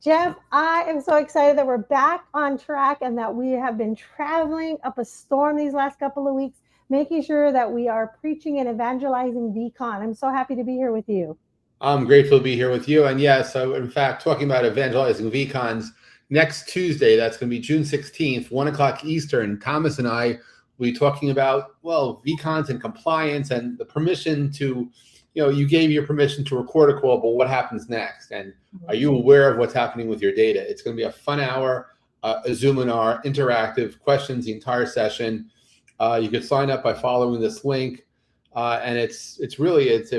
Jeff, I am so excited that we're back on track and that we have been traveling up a storm these last couple of weeks, making sure that we are preaching and evangelizing vCon. I'm so happy to be here with you. I'm grateful to be here with you. And yes, so in fact, talking about evangelizing vCons, next Tuesday, that's going to be June 16th, 1 o'clock Eastern, Thomas and I will be talking about, well, vCons and compliance and the permission to, you gave your permission to record a call, but what happens next? And are you aware of what's happening with your data? It's going to be a fun hour, a Zoominar, interactive questions, the entire session. You could sign up by following this link. And it's if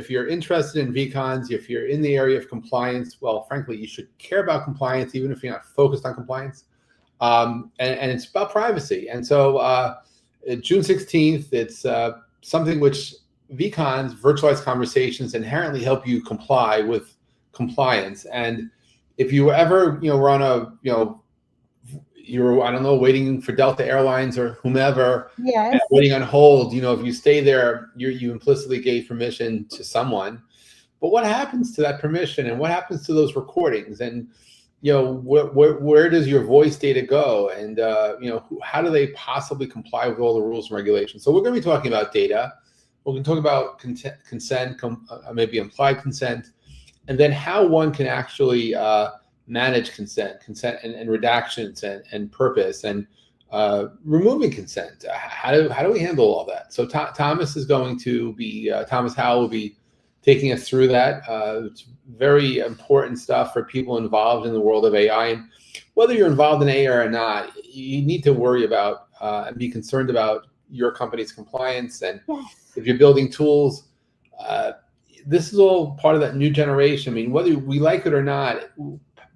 you're interested in vCons, if you're in the area of compliance, well, frankly, you should care about compliance, even if you're not focused on compliance. And it's about privacy. And so June 16th, it's something which vCons, virtualized conversations, inherently help you comply with compliance. And if you ever, were on a, you're, I don't know, waiting for Delta Airlines or whomever, Yes. waiting on hold, if you stay there, you implicitly gave permission to someone. But what happens to that permission, and what happens to those recordings? And, where does your voice data go? And, how do they possibly comply with all the rules and regulations? So we're going to be talking about data. We're going to talk about consent, maybe implied consent, and then how one can actually manage consent and redactions and purpose and removing consent. How do we handle all that? So Thomas is going to be, Thomas Howell will be taking us through that. It's very important stuff for people involved in the world of AI. And whether you're involved in AI or not, you need to worry about and be concerned about your company's compliance. And if you're building tools, this is all part of that new generation. I mean, whether we like it or not,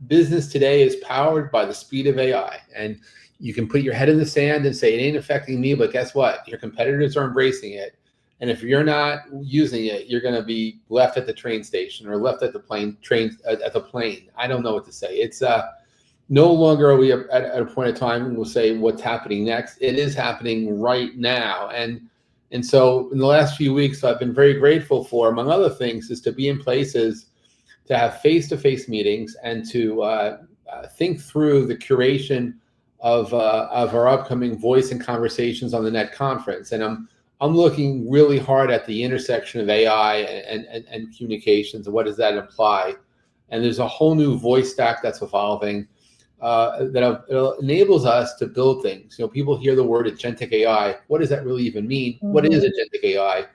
business today is powered by the speed of AI. And you can put your head in the sand and say, it ain't affecting me, but guess what? Your competitors are embracing it. And if you're not using it, you're going to be left at the train station or left at the plane. I don't know what to say. It's no longer are we at a point of time and we'll say what's happening next. It is happening right now. And so in the last few weeks, I've been very grateful for, among other things, is to be in places to have face-to-face meetings and to think through the curation of our upcoming voice and conversations on the Net conference. And I'm looking really hard at the intersection of AI and communications and what does that imply. And there's a whole new voice stack that's evolving that enables us to build things. People hear the word agentic AI. What does that really even mean? Mm-hmm. What is agentic AI?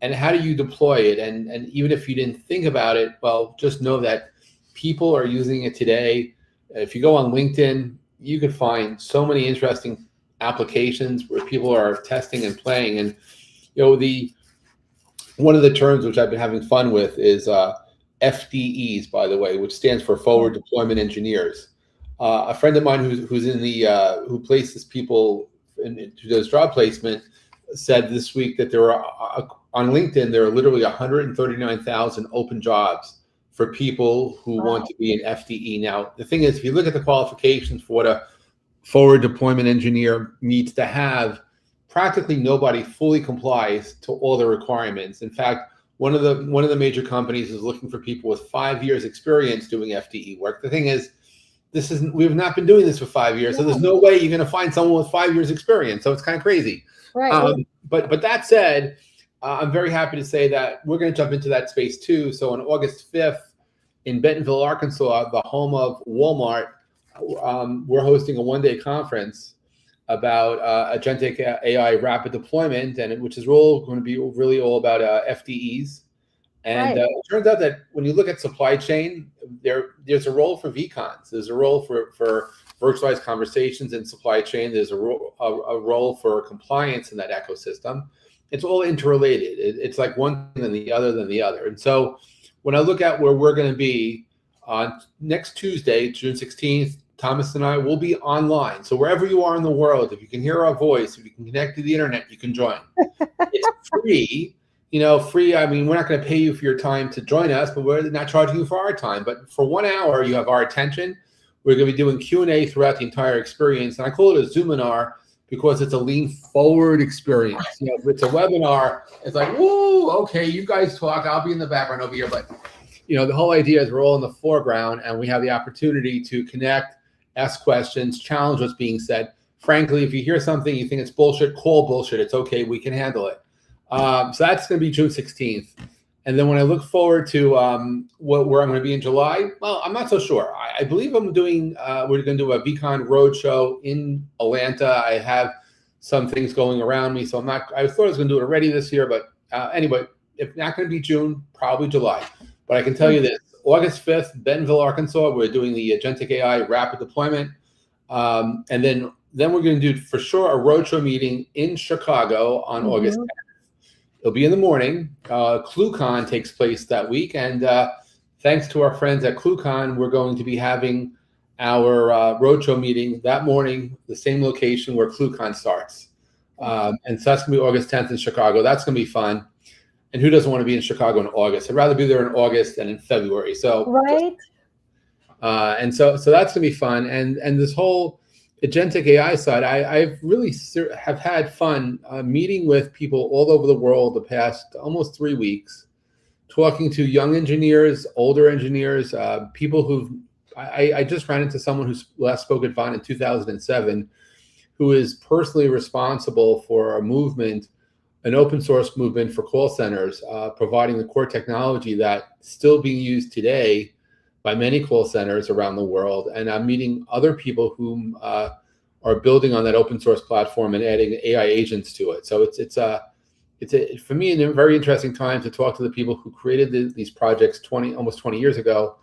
And how do you deploy it? And even if you didn't think about it, well, just know that people are using it today. If you go on LinkedIn, you could find so many interesting applications where people are testing and playing. And one of the terms which I've been having fun with is FDEs, by the way, which stands for Forward Deployment Engineers. A friend of mine who's in the who places people who does job placement said this week that there are on LinkedIn there are literally 139,000 open jobs for people who want to be an FDE. Now the thing is, if you look at the qualifications for what a forward deployment engineer needs to have, practically nobody fully complies to all the requirements. In fact, one of the major companies is looking for people with 5 years experience doing FDE work. The thing is, we've not been doing this for 5 years, so there's no way you're going to find someone with 5 years experience. So it's kind of crazy. Right. But that said, I'm very happy to say that we're going to jump into that space too. So on August 5th in Bentonville, Arkansas, the home of Walmart, we're hosting a one-day conference about agentic AI rapid deployment, and which is going to be really all about FDEs. And it turns out that when you look at supply chain, there's a role for vCons. There's a role for virtualized conversations in supply chain. There's a role for compliance in that ecosystem. It's all interrelated. It's like one thing than the other. And so when I look at where we're going to be on next Tuesday, June 16th, Thomas and I will be online. So wherever you are in the world, if you can hear our voice, if you can connect to the internet, you can join. It's free. Free. I mean, we're not going to pay you for your time to join us, but we're not charging you for our time. But for 1 hour, you have our attention. We're going to be doing Q&A throughout the entire experience. And I call it a Zoominar because it's a lean forward experience. If it's a webinar, it's like, whoa, okay, you guys talk. I'll be in the background over here. But the whole idea is we're all in the foreground and we have the opportunity to connect, ask questions, challenge what's being said. Frankly, if you hear something you think it's bullshit, call bullshit. It's okay. We can handle it. So that's going to be June 16th. And then when I look forward to where I'm going to be in July, well, I'm not so sure. I believe we're going to do a vCon roadshow in Atlanta. I have some things going around me, so I thought I was going to do it already this year, but anyway, if not going to be June, probably July. But I can tell you this, August 5th, Bentonville, Arkansas, we're doing the Agentic AI rapid deployment. And then we're going to do, for sure, a roadshow meeting in Chicago on August 10th. It'll be in the morning. ClueCon takes place that week. And thanks to our friends at ClueCon, we're going to be having our roadshow meeting that morning, the same location where ClueCon starts. And so that's going to be August 10th in Chicago. That's going to be fun. And who doesn't want to be in Chicago in August? I'd rather be there in August than in February. So right. And so that's going to be fun. And this whole agentic AI side, I've really have had fun meeting with people all over the world the past almost 3 weeks, talking to young engineers, older engineers, people who've. I just ran into someone who last spoke at vCon in 2007, who is personally responsible for a movement, an open source movement for call centers, providing the core technology that's still being used today by many call centers around the world. And I'm meeting other people who are building on that open source platform and adding AI agents to it. So it's for me a very interesting time to talk to the people who created these projects almost 20 years ago,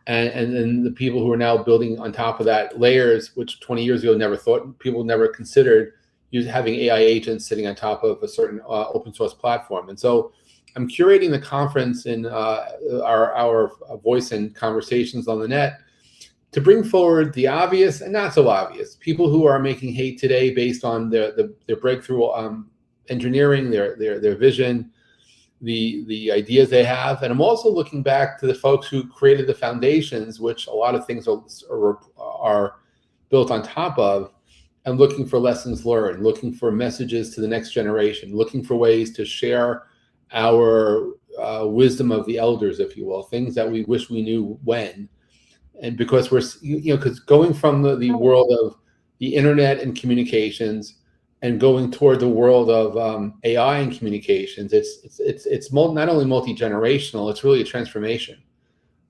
and then the people who are now building on top of that layers, which 20 years ago people never considered having AI agents sitting on top of a certain open source platform. And so I'm curating the conference in our voice and conversations on the net to bring forward the obvious and not so obvious, people who are making hate today based on their breakthrough engineering, their vision, the ideas they have. And I'm also looking back to the folks who created the foundations, which a lot of things are built on top of, and looking for lessons learned, looking for messages to the next generation, looking for ways to share our wisdom of the elders, if you will, things that we wish we knew when. And because because going from the world of the internet and communications and going toward the world of AI and communications, it's not only multi-generational, it's really a transformation.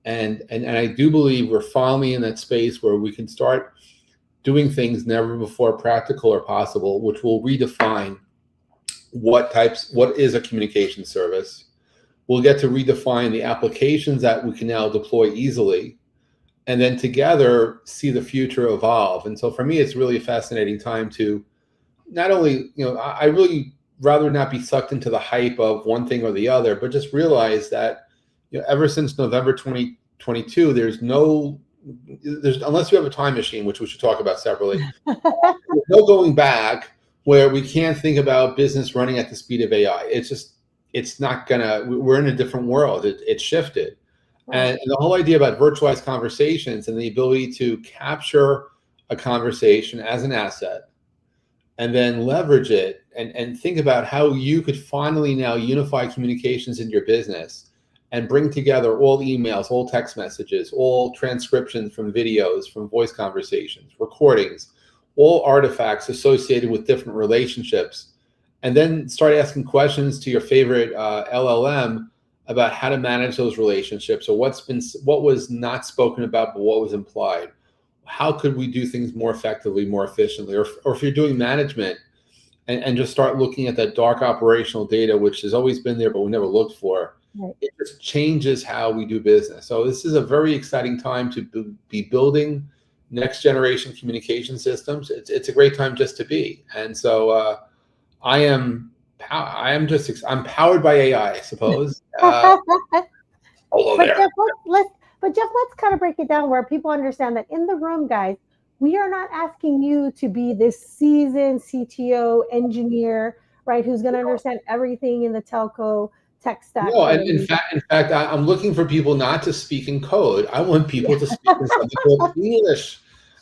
And I do believe we're finally in that space where we can start doing things never before practical or possible, which will redefine what is a communication service. We'll get to redefine the applications that we can now deploy easily, and then together see the future evolve. And so for me, it's really a fascinating time to not only, I really rather not be sucked into the hype of one thing or the other, but just realize that, ever since November 2022, unless you have a time machine, which we should talk about separately, there's no going back where we can't think about business running at the speed of AI. We're in a different world. It's shifted. And the whole idea about virtualized conversations and the ability to capture a conversation as an asset and then leverage it and think about how you could finally now unify communications in your business and bring together all emails, all text messages, all transcriptions from videos, from voice conversations, recordings, all artifacts associated with different relationships, and then start asking questions to your favorite LLM about how to manage those relationships, or what was not spoken about but what was implied. How could we do things more effectively, more efficiently? Or if you're doing management, and just start looking at that dark operational data, which has always been there but we never looked for. Right. It just changes how we do business. So this is a very exciting time to be building next generation communication systems. It's a great time just to be. And so I'm powered by AI, I suppose. But Jeff, let's kind of break it down where people understand that in the room, guys, we are not asking you to be this seasoned CTO engineer, right, who's going to understand everything in the telco tech stack. No, and in fact, I'm looking for people not to speak in code. I want people to speak in something called English.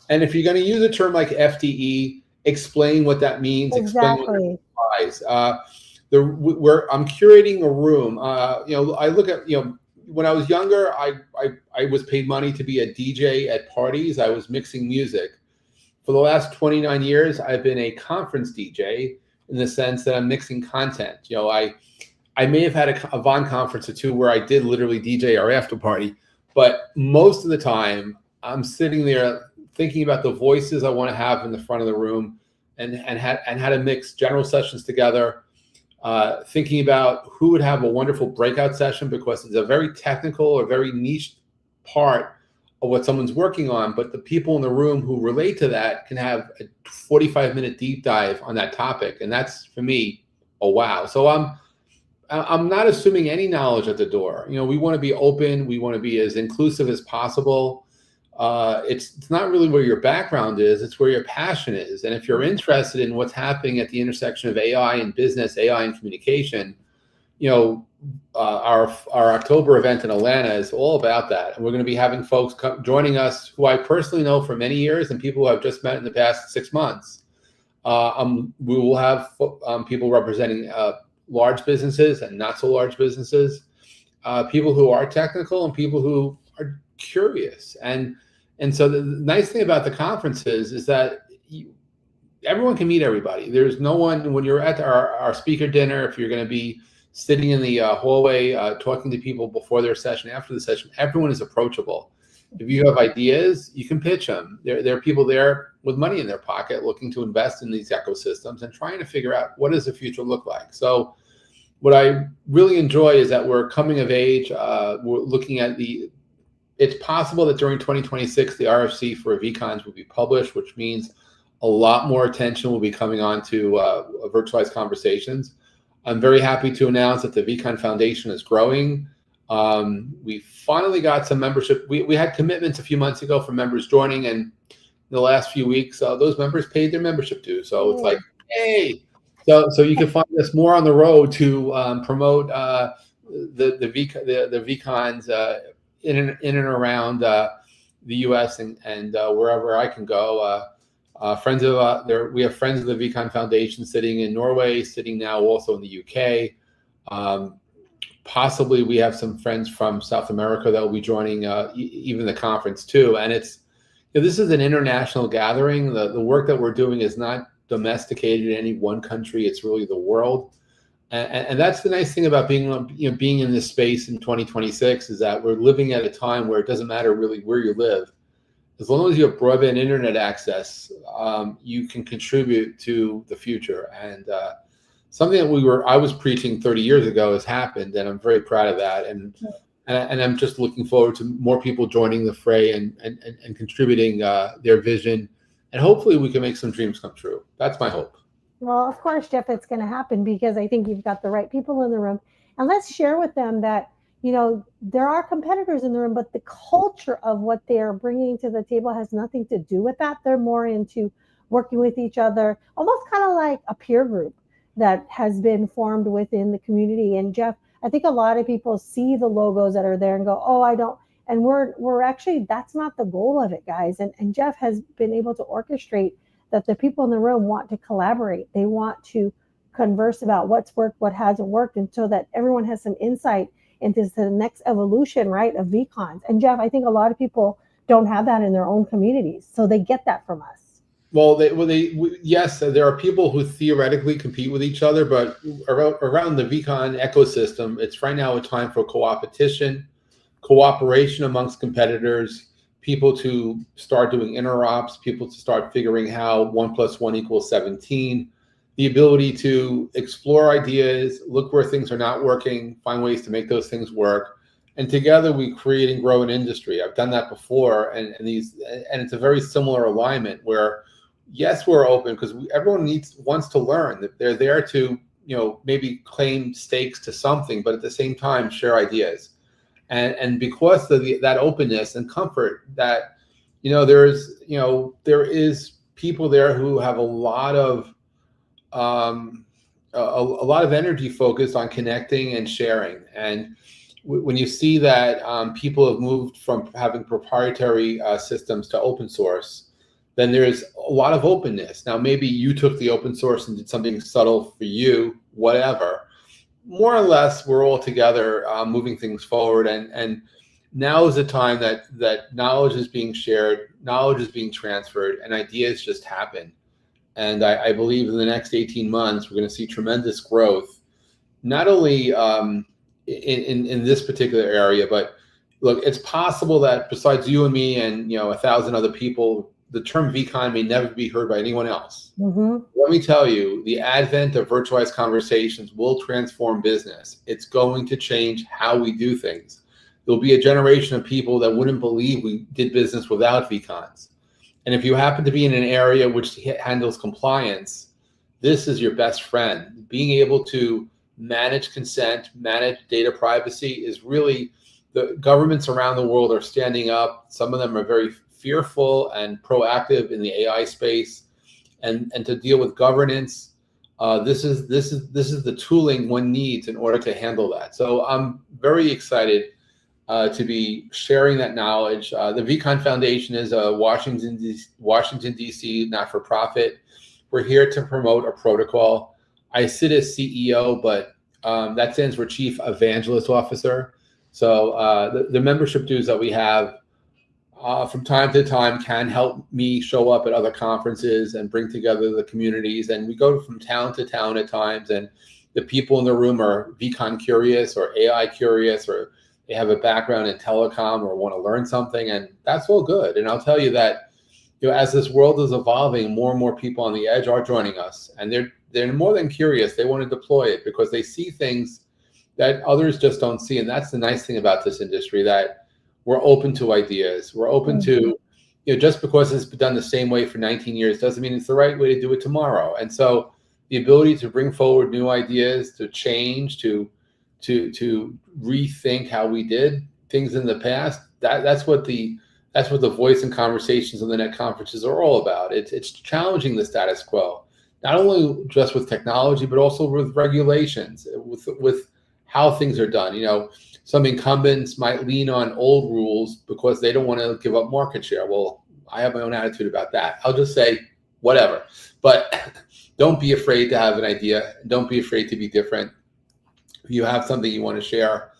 And if you're going to use a term like FDE, explain what that means. Exactly. Explain what it implies. I'm curating a room. I look at when I was younger, I was paid money to be a DJ at parties. I was mixing music. For the last 29 years, I've been a conference DJ in the sense that I'm mixing content. I may have had a vCon conference or two where I did literally DJ our after party, but most of the time I'm sitting there thinking about the voices I want to have in the front of the room, and how to mix general sessions together. Thinking about who would have a wonderful breakout session, because it's a very technical or very niche part of what someone's working on, but the people in the room who relate to that can have a 45-minute deep dive on that topic, and that's, for me, a wow. So I'm not assuming any knowledge at the door. We want to be open. We want to be as inclusive as possible. It's not really where your background is, it's where your passion is. And if you're interested in what's happening at the intersection of AI and business, AI and communication, our October event in Atlanta is all about that. And we're going to be having folks joining us who I personally know for many years and people who I've just met in the past 6 months. We will have people representing large businesses and not so large businesses, people who are technical and people who are curious. And so the nice thing about the conferences is that everyone can meet everybody. There's no one, when you're at our speaker dinner, if you're going to be sitting in the hallway talking to people before their session, after the session, everyone is approachable. If you have ideas, you can pitch them. There are people there with money in their pocket looking to invest in these ecosystems and trying to figure out what does the future look like. So what I really enjoy is that we're coming of age. We're looking at it's possible that during 2026, the RFC for vCons will be published, which means a lot more attention will be coming on to virtualized conversations. I'm very happy to announce that the vCon Foundation is growing. We finally got some membership. We had commitments a few months ago for members joining, and in the last few weeks, those members paid their membership dues. So it's like, hey! So you can find us more on the road to promote the vCons in and around the U.S. and wherever I can go. We have friends of the vCon Foundation sitting in Norway, sitting now also in the UK. Possibly we have some friends from South America that will be joining even the conference too. And this is an international gathering. The work that we're doing is not domesticated in any one country. It's really the world. And that's the nice thing about being in this space in 2026, is that we're living at a time where it doesn't matter really where you live. As long as you have broadband internet access, you can contribute to the future. And something that I was preaching 30 years ago has happened, and I'm very proud of that. And I'm just looking forward to more people joining the fray and contributing their vision. And hopefully we can make some dreams come true. That's my hope. Well, of course, Jeff, it's going to happen, because I think you've got the right people in the room. And let's share with them that, there are competitors in the room, but the culture of what they're bringing to the table has nothing to do with that. They're more into working with each other, almost kind of like a peer group that has been formed within the community. And Jeff, I think a lot of people see the logos that are there and go, oh, I don't. And we're actually, that's not the goal of it, guys. And Jeff has been able to orchestrate that the people in the room want to collaborate. They want to converse about what's worked, what hasn't worked, and so that everyone has some insight into the next evolution, right, of vCons. And Jeff, I think a lot of people don't have that in their own communities, so they get that from us. Well, yes, there are people who theoretically compete with each other, but around the vCon ecosystem, it's right now a time for cooperation amongst competitors, people to start doing interops, people to start figuring how 1 + 1 = 17, the ability to explore ideas, look where things are not working, find ways to make those things work. And together we create and grow an industry. I've done that before, and it's a very similar alignment where, yes, we're open because everyone wants to learn. That they're there to, maybe claim stakes to something, but at the same time share ideas. And because of that openness and comfort, that there is people there who have a lot of energy focused on connecting and sharing. And when you see that people have moved from having proprietary systems to open source, then there's a lot of openness. Now, maybe you took the open source and did something subtle for you, whatever. more or less we're all together moving things forward, and now is the time that knowledge is being shared, knowledge is being transferred, and ideas just happen. And I believe in the next 18 months we're going to see tremendous growth, not only in this particular area, but look, it's possible that besides you and me and 1,000 other people, the term vCon may never be heard by anyone else. Mm-hmm. Let me tell you, the advent of virtualized conversations will transform business. It's going to change how we do things. There'll be a generation of people that wouldn't believe we did business without vCons. And if you happen to be in an area which handles compliance, this is your best friend. Being able to manage consent, manage data privacy is really, the governments around the world are standing up. Some of them are very fearful and proactive in the AI space, and to deal with governance. This is the tooling one needs in order to handle that. So I'm very excited to be sharing that knowledge. The vCon Foundation is a Washington DC not-for-profit. We're here to promote a protocol. I sit as CEO, but that stands for Chief Evangelist Officer. So the membership dues that we have from time to time can help me show up at other conferences and bring together the communities. And we go from town to town at times, and the people in the room are vCon curious or AI curious, or they have a background in telecom or want to learn something, and that's all good. And I'll tell you that, as this world is evolving, more and more people on the edge are joining us, and they're more than curious. They want to deploy it because they see things that others just don't see. And that's the nice thing about this industry, that we're open to ideas. We're open to, just because it's been done the same way for 19 years doesn't mean it's the right way to do it tomorrow. And so the ability to bring forward new ideas, to change, to rethink how we did things in the past, that's what the voice and conversations on the net conferences are all about. It's challenging the status quo, not only just with technology, but also with regulations, with how things are done. Some incumbents might lean on old rules because they don't want to give up market share. Well, I have my own attitude about that. I'll just say whatever, but don't be afraid to have an idea. Don't be afraid to be different. If you have something you want to share,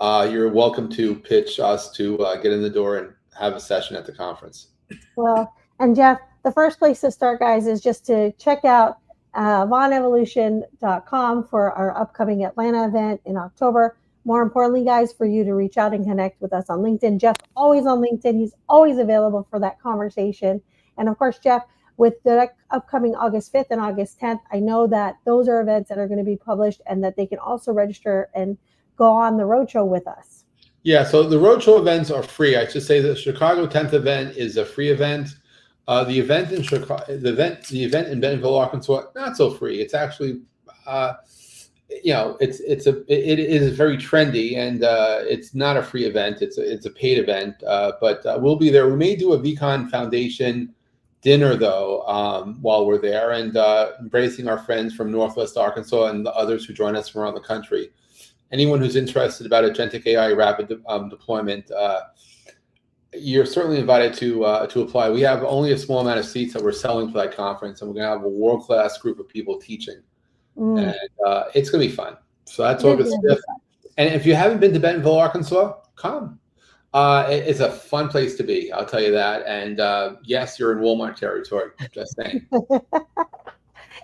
you're welcome to pitch us to get in the door and have a session at the conference. Well, and Jeff, the first place to start, guys, is just to check out vonevolution.com for our upcoming Atlanta event in October. More importantly, guys, for you to reach out and connect with us on LinkedIn. Jeff's always on LinkedIn. He's always available for that conversation. And of course, Jeff, with the upcoming August 5th and August 10th, I know that those are events that are going to be published and that they can also register and go on the roadshow with us. Yeah, so the roadshow events are free. I should say the Chicago 10th event is a free event. The event in Chicago, the event in Bentonville, Arkansas, not so free. It's actually, it is very trendy, and it's not a free event. It's a paid event, but we'll be there. We may do a vCon Foundation dinner though while we're there, and embracing our friends from Northwest Arkansas and the others who join us from around the country. Anyone who's interested about agentic AI rapid deployment, you're certainly invited to apply. We have only a small amount of seats that we're selling for that conference, and we're going to have a world-class group of people teaching. And it's going to be fun. So that's August 5th. And if you haven't been to Bentonville, Arkansas, come. It's a fun place to be, I'll tell you that. And yes, you're in Walmart territory, just saying.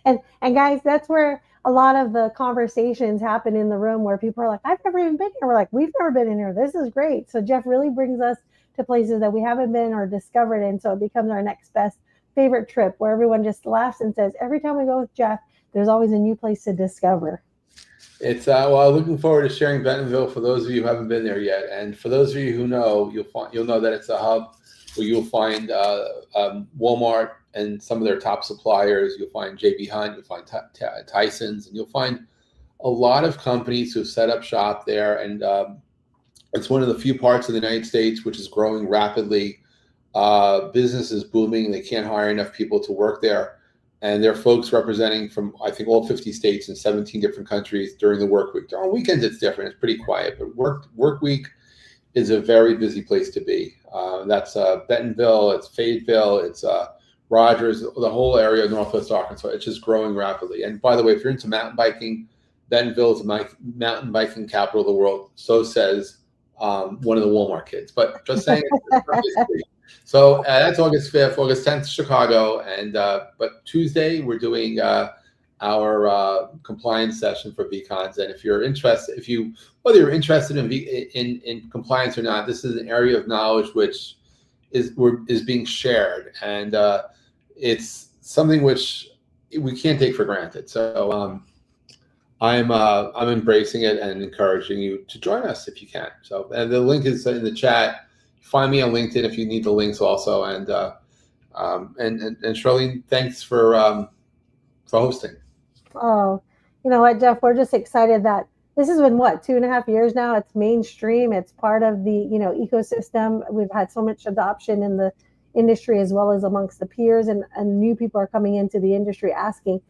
And guys, that's where a lot of the conversations happen in the room, where people are like, I've never even been here. We're like, we've never been in here. This is great. So Jeff really brings us to places that we haven't been or discovered. And so it becomes our next best favorite trip, where everyone just laughs and says, every time we go with Jeff, there's always a new place to discover. It's well, looking forward to sharing Bentonville for those of you who haven't been there yet, and for those of you who know, you'll know that it's a hub where you'll find Walmart and some of their top suppliers. You'll find JB Hunt, you'll find Tyson's, and you'll find a lot of companies who set up shop there. And it's one of the few parts of the United States which is growing rapidly. Business is booming. They can't hire enough people to work there. And there are folks representing from, I think, all 50 states and 17 different countries during the work week. On weekends, it's different. It's pretty quiet. But work week is a very busy place to be. That's Bentonville. It's Fayetteville. It's Rogers, the whole area of Northwest Arkansas. It's just growing rapidly. And by the way, if you're into mountain biking, Bentonville is my mountain biking capital of the world. So says one of the Walmart kids. But just saying. So that's August 5th, August 10th, Chicago, and but Tuesday we're doing our compliance session for vCons. And if you're interested, whether you're interested in compliance or not, this is an area of knowledge which is being shared, and it's something which we can't take for granted. So I'm embracing it and encouraging you to join us if you can. So and the link is in the chat. Find me on LinkedIn if you need the links also. And Charlene, thanks for hosting. Oh, you know what, Jeff? We're just excited that this has been 2.5 years now. It's mainstream. It's part of the ecosystem. We've had so much adoption in the industry as well as amongst the peers, and new people are coming into the industry asking,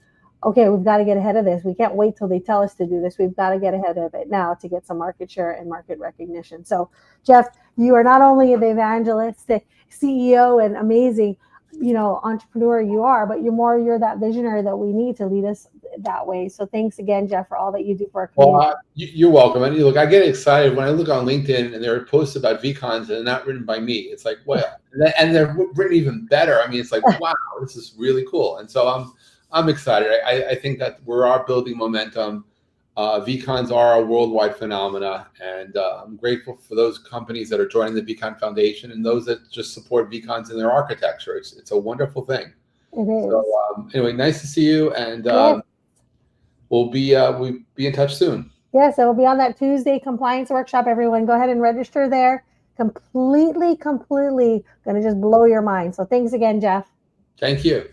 okay, we've got to get ahead of this. We can't wait till they tell us to do this. We've got to get ahead of it now to get some market share and market recognition. So, Jeff, you are not only the evangelistic CEO and amazing, entrepreneur you are, but you're that visionary that we need to lead us that way. So thanks again, Jeff, for all that you do for our community. Well, you're welcome. And look, I get excited when I look on LinkedIn and there are posts about vCons and they're not written by me. It's like, well, and they're written even better. I mean, it's like, wow, this is really cool. And so I'm excited. I think that we are building momentum. vCons are a worldwide phenomena, and I'm grateful for those companies that are joining the vCon Foundation and those that just support vCons in their architecture. It's a wonderful thing. It is. So anyway, nice to see you, and we'll be in touch soon. Yes, it will be on that Tuesday compliance workshop. Everyone, go ahead and register there. Completely going to just blow your mind. So thanks again, Jeff. Thank you.